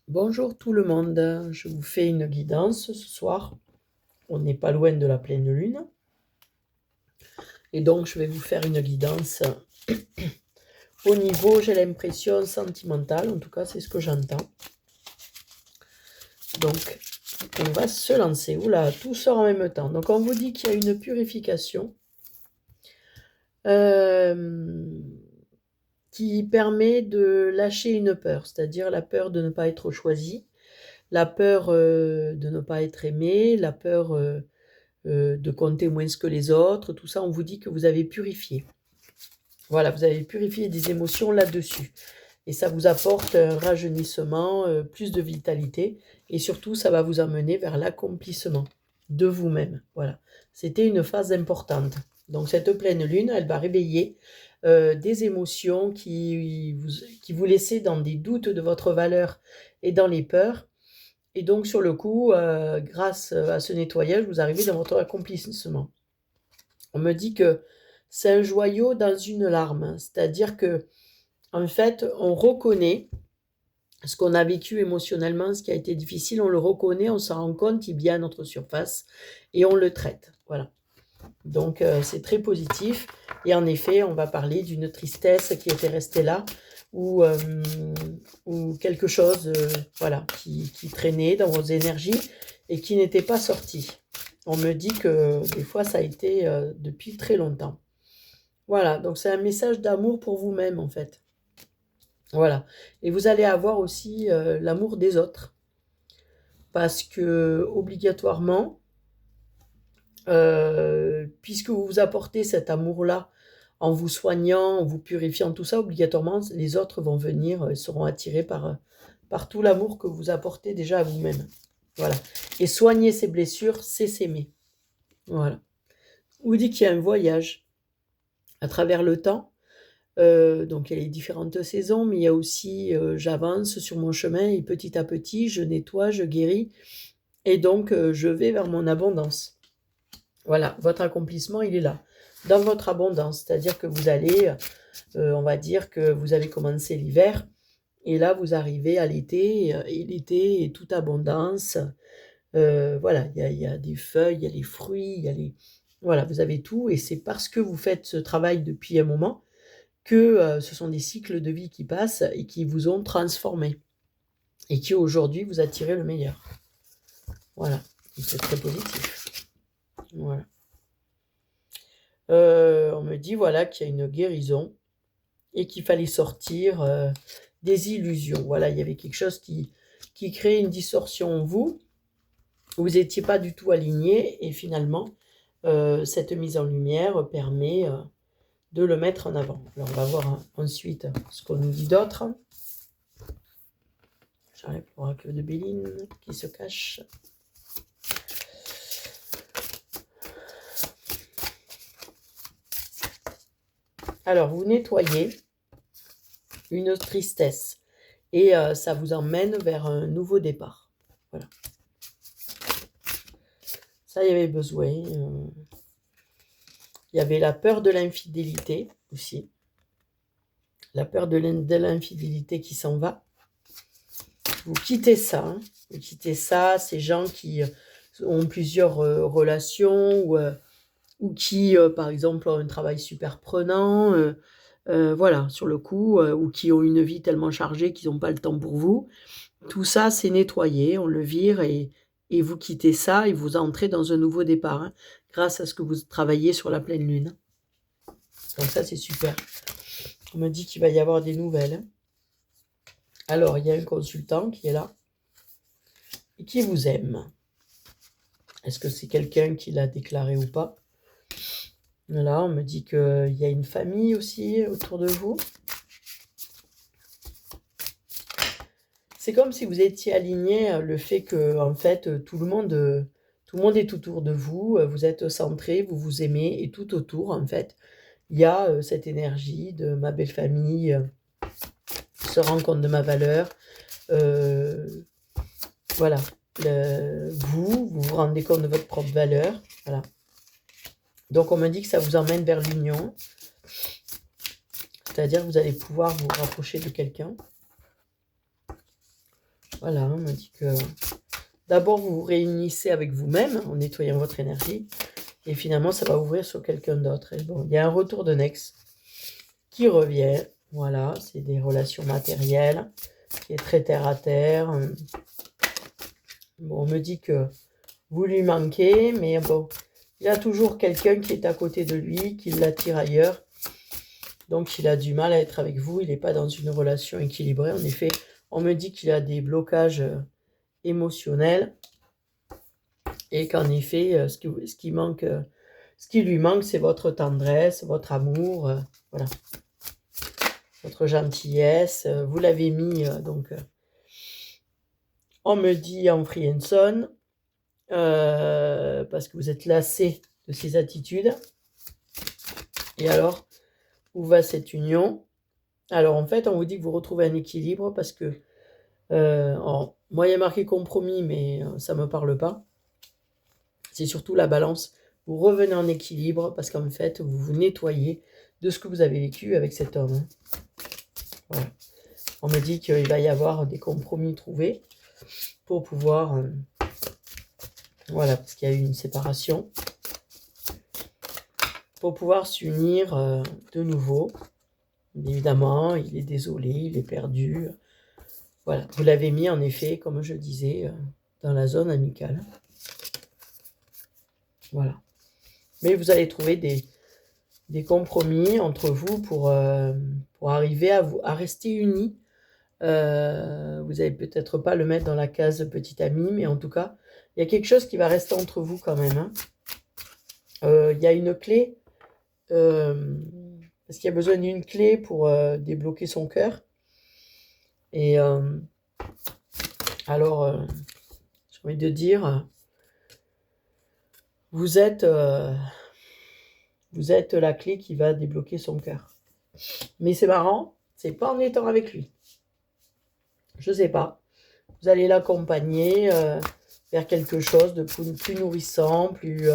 Bonjour tout le monde, je vous fais une guidance ce soir. On n'est pas loin de la pleine lune. Et donc je vais vous faire une guidance au niveau, j'ai l'impression, sentimental. En tout cas, c'est ce que j'entends. Donc, on va se lancer. Oula, tout sort en même temps. Donc, on vous dit qu'il y a une purification qui permet de lâcher une peur, c'est-à-dire la peur de ne pas être choisi, la peur de ne pas être aimé, la peur de compter moins que les autres, tout ça, on vous dit que vous avez purifié. Voilà, vous avez purifié des émotions là-dessus. Et ça vous apporte un rajeunissement, plus de vitalité. Et surtout, ça va vous amener vers l'accomplissement de vous-même. Voilà. C'était une phase importante. Donc cette pleine lune, elle va réveiller des émotions qui vous laissaient dans des doutes de votre valeur et dans les peurs. Et donc, sur le coup, grâce à ce nettoyage, vous arrivez dans votre accomplissement. On me dit que c'est un joyau dans une larme, c'est-à-dire que, en fait, on reconnaît ce qu'on a vécu émotionnellement, ce qui a été difficile, on le reconnaît, on s'en rend compte, il vient à notre surface et on le traite. Voilà. Donc, c'est très positif. Et en effet, on va parler d'une tristesse qui était restée là ou quelque chose voilà, qui traînait dans vos énergies et qui n'était pas sorti. On me dit que des fois, ça a été depuis très longtemps. Voilà, donc c'est un message d'amour pour vous-même, en fait. Voilà. Et vous allez avoir aussi l'amour des autres. Parce que, obligatoirement, puisque vous vous apportez cet amour-là en vous soignant, en vous purifiant, tout ça, obligatoirement, les autres vont venir, seront attirés par tout l'amour que vous apportez déjà à vous-même. Voilà. Et soigner ses blessures, c'est s'aimer. Voilà. On vous dit qu'il y a un voyage à travers le temps. Donc il y a les différentes saisons, mais il y a aussi j'avance sur mon chemin et petit à petit, je nettoie, je guéris. Et donc, je vais vers mon abondance. Voilà, votre accomplissement, il est là, dans votre abondance. C'est-à-dire que vous allez, on va dire que vous avez commencé l'hiver, et là, vous arrivez à l'été, et l'été est toute abondance. Voilà, il y a des feuilles, il y a les fruits, il y a les... Voilà, vous avez tout, et c'est parce que vous faites ce travail depuis un moment que ce sont des cycles de vie qui passent et qui vous ont transformé, et qui aujourd'hui vous attirez le meilleur. Voilà, c'est très positif. Voilà. On me dit voilà qu'il y a une guérison et qu'il fallait sortir des illusions. Voilà, il y avait quelque chose qui créait une distorsion en vous. Vous n'étiez pas du tout aligné et finalement, cette mise en lumière permet de le mettre en avant. Alors, on va voir ensuite ce qu'on nous dit d'autre. J'arrive l'oracle de Béline qui se cache. Alors, vous nettoyez une tristesse et ça vous emmène vers un nouveau départ. Voilà. Ça, il y avait besoin. Il y avait la peur de l'infidélité aussi. La peur de l'infidélité qui s'en va. Vous quittez ça. Hein. Vous quittez ça. Ces gens qui ont plusieurs relations ou qui, par exemple, ont un travail super prenant. Voilà, sur le coup, ou qui ont une vie tellement chargée qu'ils n'ont pas le temps pour vous. Tout ça, c'est nettoyé, on le vire et vous quittez ça et vous entrez dans un nouveau départ, hein, grâce à ce que vous travaillez sur la pleine lune. Donc ça, c'est super. On me dit qu'il va y avoir des nouvelles. Hein. Alors, il y a un consultant qui est là et qui vous aime. Est-ce que c'est quelqu'un qui l'a déclaré ou pas? Là, on me dit qu'il y a une famille aussi autour de vous. C'est comme si vous étiez aligné le fait que, en fait, tout le monde est autour de vous, vous êtes centré, vous vous aimez, et tout autour, en fait, il y a cette énergie de ma belle famille, se rend compte de ma valeur. Voilà, vous vous rendez compte de votre propre valeur. Voilà. Donc, on me dit que ça vous emmène vers l'union, c'est-à-dire que vous allez pouvoir vous rapprocher de quelqu'un. Voilà, on me dit que d'abord vous vous réunissez avec vous-même en nettoyant votre énergie. Et finalement, ça va ouvrir sur quelqu'un d'autre. Et bon, il y a un retour de Nex qui revient. Voilà, c'est des relations matérielles, qui est très terre à terre. Bon, on me dit que vous lui manquez, mais bon, il y a toujours quelqu'un qui est à côté de lui, qui l'attire ailleurs. Donc, il a du mal à être avec vous. Il n'est pas dans une relation équilibrée. En effet, on me dit qu'il a des blocages émotionnels et qu'en effet, ce qui lui manque, c'est votre tendresse, votre amour, voilà, votre gentillesse. Vous l'avez mis, donc, on me dit en friendzone, parce que vous êtes lassé de ses attitudes. Et alors, où va cette union? Alors, en fait, on vous dit que vous retrouvez un équilibre parce que, moi, il y a marqué compromis, mais ça ne me parle pas. C'est surtout la balance. Vous revenez en équilibre parce qu'en fait, vous vous nettoyez de ce que vous avez vécu avec cet homme. Voilà. On me dit qu'il va y avoir des compromis trouvés pour pouvoir... voilà, parce qu'il y a eu une séparation. Pour pouvoir s'unir de nouveau. Évidemment, il est désolé, il est perdu. Voilà, vous l'avez mis en effet, comme je disais, dans la zone amicale. Voilà. Mais vous allez trouver des compromis entre vous pour arriver à rester unis. Vous n'allez peut-être pas le mettre dans la case petit ami, mais en tout cas, il y a quelque chose qui va rester entre vous quand même. Hein. Il y a une clé, parce qu'il y a besoin d'une clé pour débloquer son cœur. Et alors, j'ai envie de dire, vous êtes la clé qui va débloquer son cœur. Mais c'est marrant, c'est pas en étant avec lui. Je sais pas. Vous allez l'accompagner vers quelque chose de plus nourrissant, plus...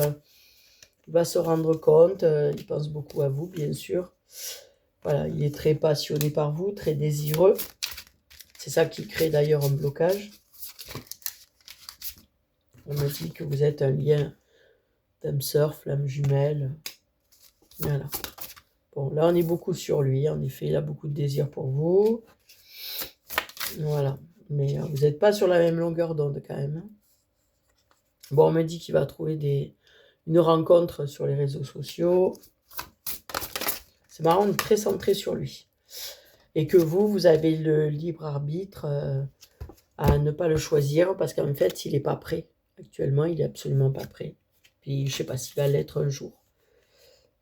il va se rendre compte, il pense beaucoup à vous, bien sûr. Voilà, il est très passionné par vous, très désireux. C'est ça qui crée d'ailleurs un blocage. On me dit que vous êtes un lien d'âme sœur, flamme jumelle. Voilà. Bon, là, on est beaucoup sur lui. En effet, il a beaucoup de désir pour vous. Voilà. Mais vous n'êtes pas sur la même longueur d'onde quand même. Hein. Bon, on me dit qu'il va trouver une rencontre sur les réseaux sociaux. C'est marrant, on est très centré sur lui. Et que vous avez le libre arbitre à ne pas le choisir parce qu'en fait, il n'est pas prêt. Actuellement, il n'est absolument pas prêt. Puis, je ne sais pas s'il va l'être un jour.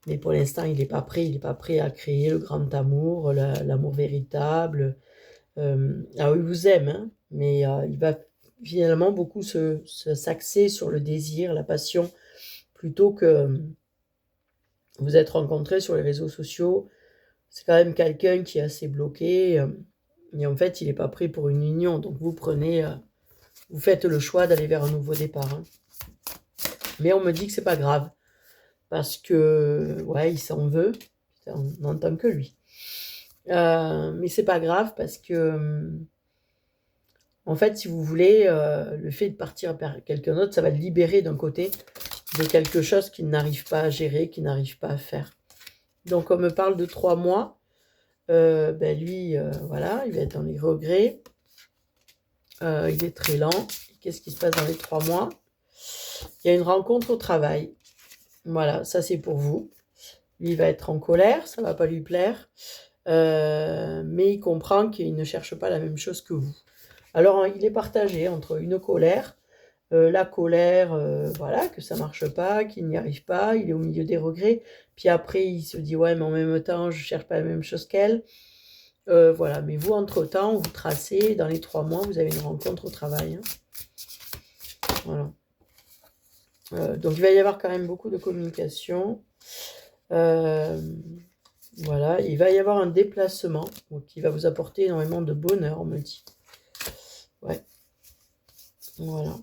Mais pour l'instant, il n'est pas prêt. Il n'est pas prêt à créer le grand amour, l'amour véritable. Alors, il vous aime, hein, mais il va finalement beaucoup s'axer sur le désir, la passion, plutôt que vous êtes rencontrés sur les réseaux sociaux. C'est quand même quelqu'un qui est assez bloqué. Et en fait, il n'est pas prêt pour une union. Donc, vous faites le choix d'aller vers un nouveau départ. Hein. Mais on me dit que c'est pas grave. Parce que, ouais, il s'en veut. On n'entend que lui. Mais c'est pas grave parce que, en fait, si vous voulez, le fait de partir vers quelqu'un d'autre, ça va le libérer d'un côté de quelque chose qu'il n'arrive pas à gérer, qu'il n'arrive pas à faire. Donc, on me parle de 3 mois. Lui, voilà, il va être dans les regrets. Il est très lent. Qu'est-ce qui se passe dans les 3 mois? Il y a une rencontre au travail. Voilà, ça c'est pour vous. Lui, il va être en colère, ça ne va pas lui plaire. Mais il comprend qu'il ne cherche pas la même chose que vous. Alors, il est partagé entre une colère, la colère, voilà, que ça ne marche pas, qu'il n'y arrive pas, il est au milieu des regrets. Puis après, il se dit, ouais, mais en même temps, je ne cherche pas la même chose qu'elle. Voilà, mais vous, entre-temps, vous tracez, dans les 3 mois, vous avez une rencontre au travail. Hein. Voilà. Donc, il va y avoir quand même beaucoup de communication. Voilà, il va y avoir un déplacement qui va vous apporter énormément de bonheur, on me dit. Ouais. Voilà.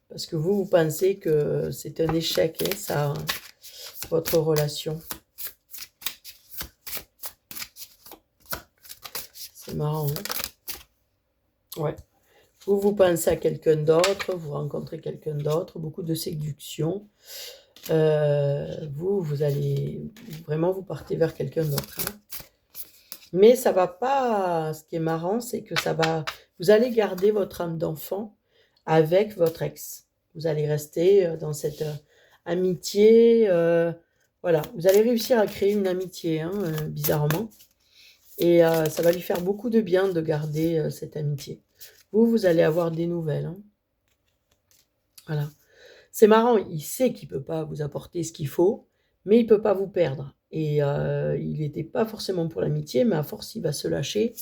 Parce que vous pensez que c'est un échec, hein, ça, votre relation. C'est marrant, hein. Ouais. Vous pensez à quelqu'un d'autre, vous rencontrez quelqu'un d'autre, beaucoup de séduction. Vous allez vraiment, vous partez vers quelqu'un d'autre. Hein. Mais ça va pas, ce qui est marrant, c'est que vous allez garder votre âme d'enfant avec votre ex. Vous allez rester dans cette amitié, voilà. Vous allez réussir à créer une amitié, hein, bizarrement. Et ça va lui faire beaucoup de bien de garder cette amitié. Vous allez avoir des nouvelles. Hein. Voilà. C'est marrant, il sait qu'il ne peut pas vous apporter ce qu'il faut, mais il ne peut pas vous perdre. Et il n'était pas forcément pour l'amitié, mais à force, il va se lâcher.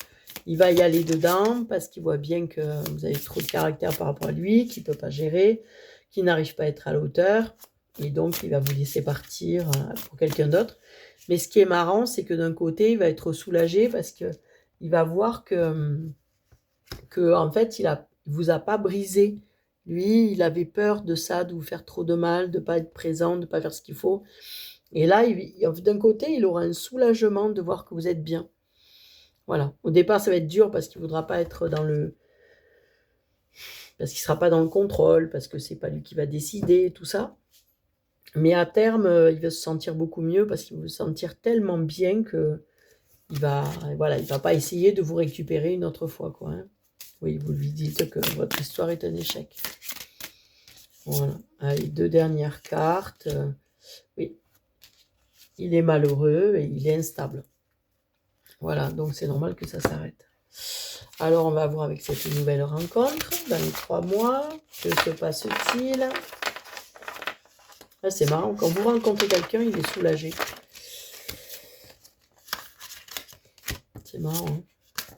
Il va y aller dedans parce qu'il voit bien que vous avez trop de caractère par rapport à lui, qu'il ne peut pas gérer, qu'il n'arrive pas à être à la hauteur. Et donc, il va vous laisser partir pour quelqu'un d'autre. Mais ce qui est marrant, c'est que d'un côté, il va être soulagé parce qu'il va voir que en fait, il vous a pas brisé. Lui, il avait peur de ça, de vous faire trop de mal, de ne pas être présent, de ne pas faire ce qu'il faut. Et là, d'un côté, il aura un soulagement de voir que vous êtes bien. Voilà. Au départ, ça va être dur parce qu'il ne voudra pas être parce qu'il ne sera pas dans le contrôle, parce que c'est pas lui qui va décider, tout ça. Mais à terme, il va se sentir beaucoup mieux parce qu'il va se sentir tellement bien que voilà, il va pas essayer de vous récupérer une autre fois, quoi. Hein. Oui, vous lui dites que votre histoire est un échec. Voilà. Allez, 2 dernières cartes. Oui, il est malheureux et il est instable. Voilà, donc c'est normal que ça s'arrête. Alors, on va voir avec cette nouvelle rencontre dans les 3 mois. Que se passe-t-il? Ah, c'est marrant, quand vous rencontrez quelqu'un, il est soulagé. C'est marrant, hein?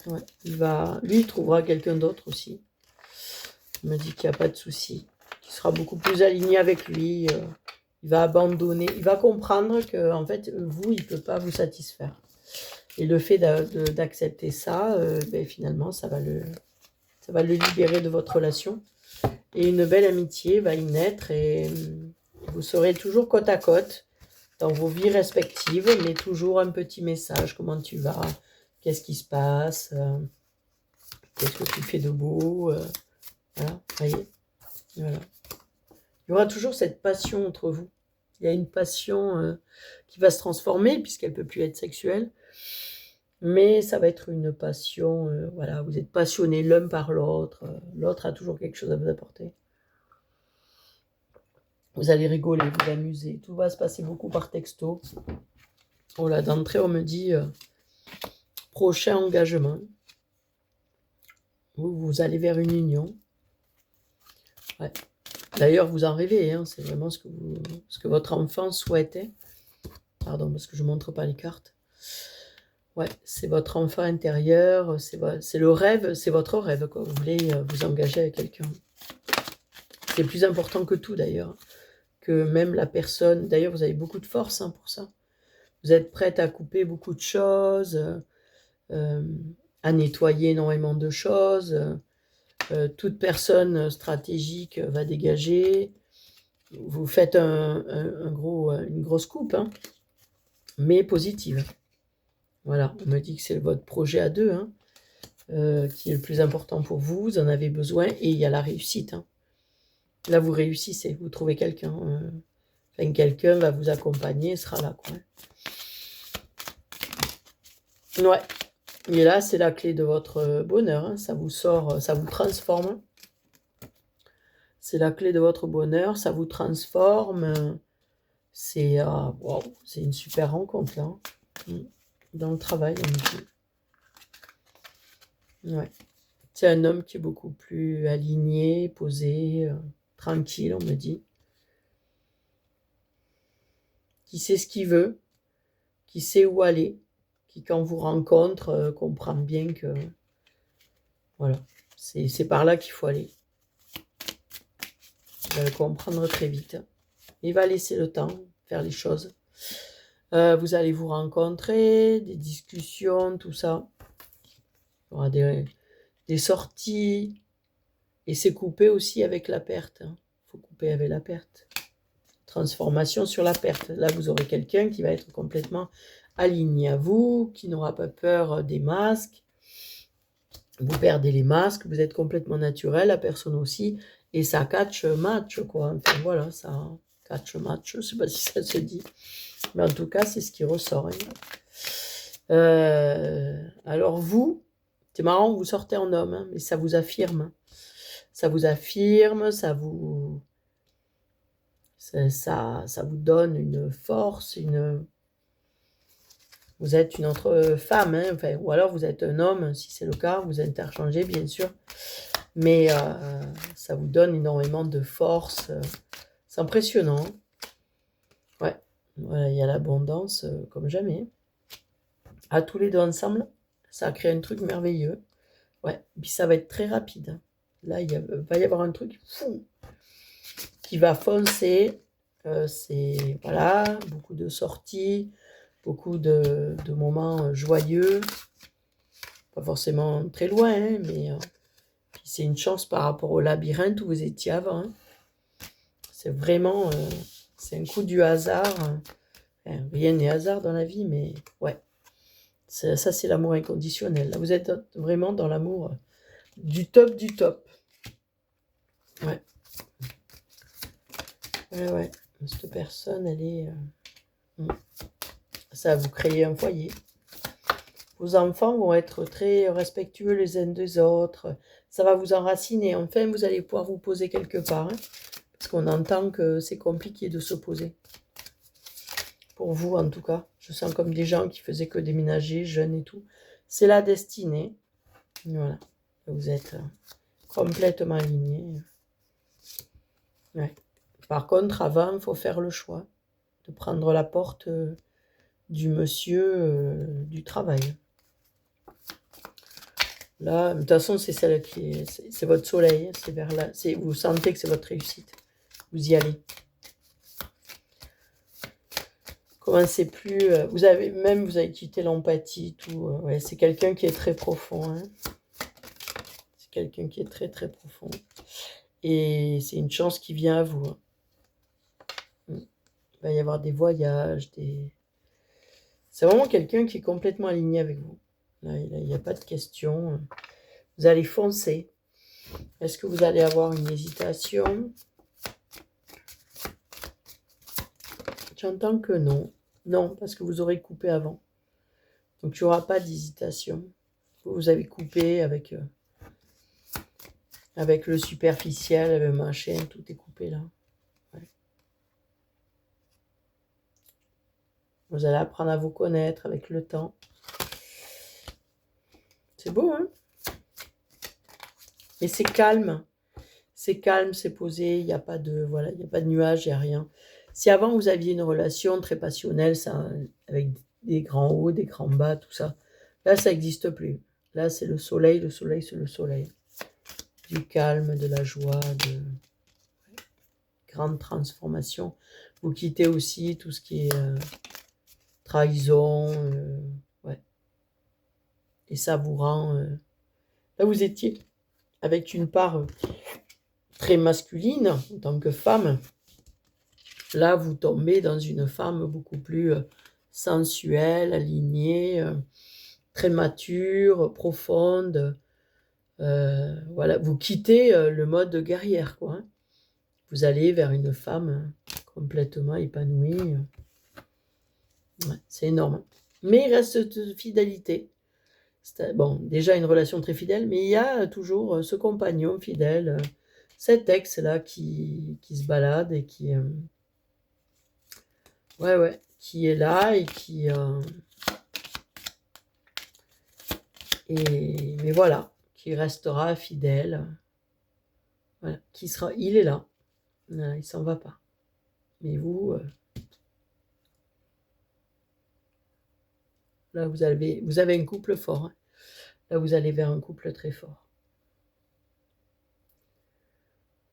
Ouais, lui, il trouvera quelqu'un d'autre aussi. Il me dit qu'il n'y a pas de souci, qu'il sera beaucoup plus aligné avec lui. Il va abandonner, il va comprendre que en fait, vous, il ne peut pas vous satisfaire. Et le fait d'accepter ça, finalement, ça va le libérer de votre relation. Et une belle amitié va y naître et vous serez toujours côte à côte dans vos vies respectives, mais toujours un petit message. Comment tu vas? Qu'est-ce qui se passe? Qu'est-ce que tu fais de beau? Voilà, voyez. Voilà. Il y aura toujours cette passion entre vous. Il y a une passion qui va se transformer puisqu'elle ne peut plus être sexuelle. Mais ça va être une passion, voilà, vous êtes passionnés l'un par l'autre. L'autre a toujours quelque chose à vous apporter. Vous allez rigoler, vous amuser. Tout va se passer beaucoup par texto. Oh là, d'entrée, on me dit prochain engagement. Vous allez vers une union. Ouais. D'ailleurs, vous en rêvez, hein, c'est vraiment ce que votre enfant souhaitait. Pardon, parce que je ne montre pas les cartes. Ouais, c'est votre enfant intérieur, c'est le rêve, c'est votre rêve, quoi. Vous voulez vous engager avec quelqu'un. C'est plus important que tout, d'ailleurs. Que même la personne... D'ailleurs, vous avez beaucoup de force hein, pour ça. Vous êtes prête à couper beaucoup de choses, à nettoyer énormément de choses. Toute personne stratégique va dégager. Vous faites une grosse coupe, hein, mais positive. Voilà, on me dit que c'est votre projet à deux, hein, qui est le plus important pour vous. Vous en avez besoin et il y a la réussite. Hein. Là, vous réussissez, vous trouvez quelqu'un. Quelqu'un va vous accompagner, sera là, quoi. Ouais. Et là, c'est la clé de votre bonheur. Hein. Ça vous sort, ça vous transforme. C'est la clé de votre bonheur, ça vous transforme. C'est wow, c'est une super rencontre, là. Hein. Dans le travail, on me dit. Ouais. C'est un homme qui est beaucoup plus aligné, posé, tranquille, on me dit. Qui sait ce qu'il veut, qui sait où aller, qui quand vous rencontre comprend bien que voilà, c'est par là qu'il faut aller. Vous allez comprendre très vite. Il va laisser le temps faire les choses. Vous allez vous rencontrer, des discussions, tout ça. Il y aura des sorties. Et c'est coupé aussi avec la perte. Il faut couper avec la perte. Transformation sur la perte. Là, vous aurez quelqu'un qui va être complètement aligné à vous, qui n'aura pas peur des masques, Vous perdez les masques, vous êtes complètement naturel, la personne aussi, et ça catch match, quoi. Enfin, voilà, ça catch match, je ne sais pas si ça se dit, mais en tout cas, c'est ce qui ressort. Hein. Alors vous, c'est marrant, vous sortez en homme, hein, mais ça vous affirme. Ça vous affirme, ça vous donne une force, vous êtes une autre femme, hein, enfin, ou alors vous êtes un homme, si c'est le cas, vous interchangez bien sûr, mais ça vous donne énormément de force, c'est impressionnant. Ouais, voilà, il y a l'abondance comme jamais. À tous les deux ensemble, ça crée un truc merveilleux. Ouais, puis ça va être très rapide. Là, va y avoir un truc fou qui va foncer. C'est, voilà, beaucoup de sorties, beaucoup de moments joyeux. Pas forcément très loin, hein, mais c'est une chance par rapport au labyrinthe où vous étiez avant. Hein. C'est vraiment, c'est un coup du hasard. Enfin, rien n'est hasard dans la vie, mais ouais. Ça, c'est l'amour inconditionnel. Là, vous êtes vraiment dans l'amour du top du top. Ouais. Ouais. Cette personne, elle est... ça va vous créer un foyer. Vos enfants vont être très respectueux les uns des autres. Ça va vous enraciner. Enfin, vous allez pouvoir vous poser quelque part. Hein, parce qu'on entend que c'est compliqué de se poser. Pour vous, en tout cas. Je sens comme des gens qui faisaient que déménager, jeunes et tout. C'est la destinée. Voilà. Vous êtes complètement alignés. Ouais. Par contre, avant, il faut faire le choix de prendre la porte du monsieur du travail. Là, de toute façon, c'est celle qui est... C'est votre soleil, c'est vers là. Vous sentez que c'est votre réussite. Vous y allez. Commencez plus... vous avez quitté l'empathie, tout. Ouais, c'est quelqu'un qui est très profond. Hein. C'est quelqu'un qui est très, très profond. Et c'est une chance qui vient à vous. Hein. Il va y avoir des voyages, des... C'est vraiment quelqu'un qui est complètement aligné avec vous. Là, il n'y a pas de question. Vous allez foncer. Est-ce que vous allez avoir une hésitation? J'entends que non. Non, parce que vous aurez coupé avant. Donc, il n'y aura pas d'hésitation. Vous avez coupé avec le superficiel, avec le machin, tout est coupé là. Ouais. Vous allez apprendre à vous connaître avec le temps. C'est beau, hein? Mais c'est calme. C'est calme, c'est posé, il n'y a pas de, voilà, il n'y a pas de nuages, il n'y a rien. Si avant vous aviez une relation très passionnelle, ça, avec des grands hauts, des grands bas, tout ça, là, ça n'existe plus. Là, c'est le soleil, c'est le soleil. Du calme, de la joie, de grande transformation. Vous quittez aussi tout ce qui est trahison, ouais. Et ça vous rend... là, vous étiez avec une part très masculine en tant que femme. Là, vous tombez dans une femme beaucoup plus sensuelle, alignée, très mature, profonde. Voilà, vous quittez le mode guerrière, quoi. Hein. Vous allez vers une femme complètement épanouie. Ouais, c'est énorme. Mais il reste de fidélité. Bon, déjà une relation très fidèle, mais il y a toujours ce compagnon fidèle, cet ex-là qui se balade et qui... ouais, qui est là et qui... mais voilà, qui restera fidèle. Voilà, il est là. Voilà, il s'en va pas. Mais vous... là, vous avez un couple fort. Hein. Là, vous allez vers un couple très fort.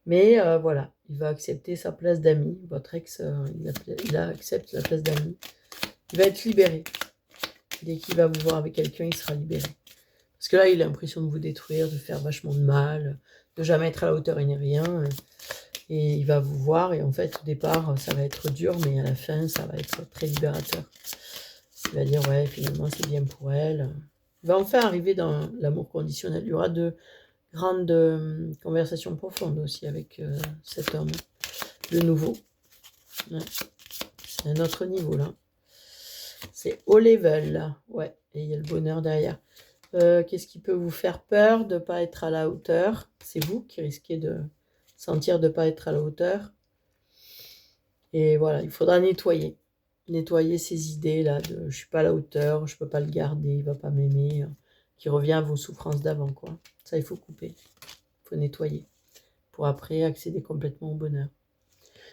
Mais voilà, il va accepter sa place d'ami. Votre ex, il accepte la place d'ami. Il va être libéré. Dès qu'il va vous voir avec quelqu'un, il sera libéré. Parce que là, il a l'impression de vous détruire, de faire vachement de mal, de jamais être à la hauteur et ni rien. Et il va vous voir et en fait, au départ, ça va être dur, mais à la fin, ça va être très libérateur. Il va dire, ouais, finalement, c'est bien pour elle. Il va enfin arriver dans l'amour conditionnel. Il y aura de grandes conversations profondes aussi avec cet homme, de nouveau. Ouais. C'est un autre niveau là. C'est haut level là. Ouais, et il y a le bonheur derrière. Qu'est-ce qui peut vous faire peur de ne pas être à la hauteur? C'est vous qui risquez de sentir de ne pas être à la hauteur. Et voilà, il faudra nettoyer. Nettoyer ces idées là de je ne suis pas à la hauteur, je ne peux pas le garder, il ne va pas m'aimer, qui revient à vos souffrances d'avant, quoi. Ça, il faut couper. Il faut nettoyer pour après accéder complètement au bonheur.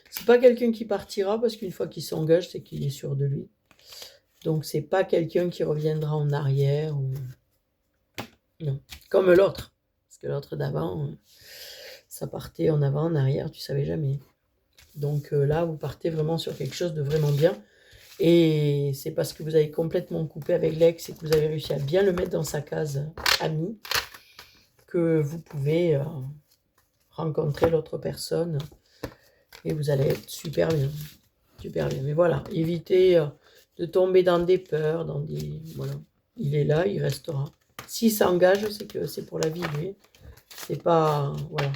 C'est pas quelqu'un qui partira parce qu'une fois qu'il s'engage, c'est qu'il est sûr de lui. Donc c'est pas quelqu'un qui reviendra en arrière ou non, comme l'autre. Parce que l'autre d'avant, ça partait en avant, en arrière, tu savais jamais. Donc là, vous partez vraiment sur quelque chose de vraiment bien. Et c'est parce que vous avez complètement coupé avec l'ex et que vous avez réussi à bien le mettre dans sa case ami que vous pouvez rencontrer l'autre personne et vous allez être super bien. Super bien. Mais voilà, évitez de tomber dans des peurs, dans des... Voilà. Il est là, il restera. S'il s'engage, c'est que c'est pour la vie, lui. C'est pas... Voilà.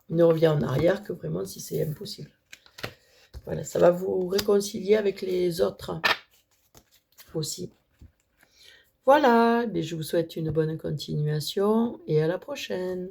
Il ne revient en arrière que vraiment si c'est impossible. Voilà, ça va vous réconcilier avec les autres aussi. Voilà, mais je vous souhaite une bonne continuation et à la prochaine.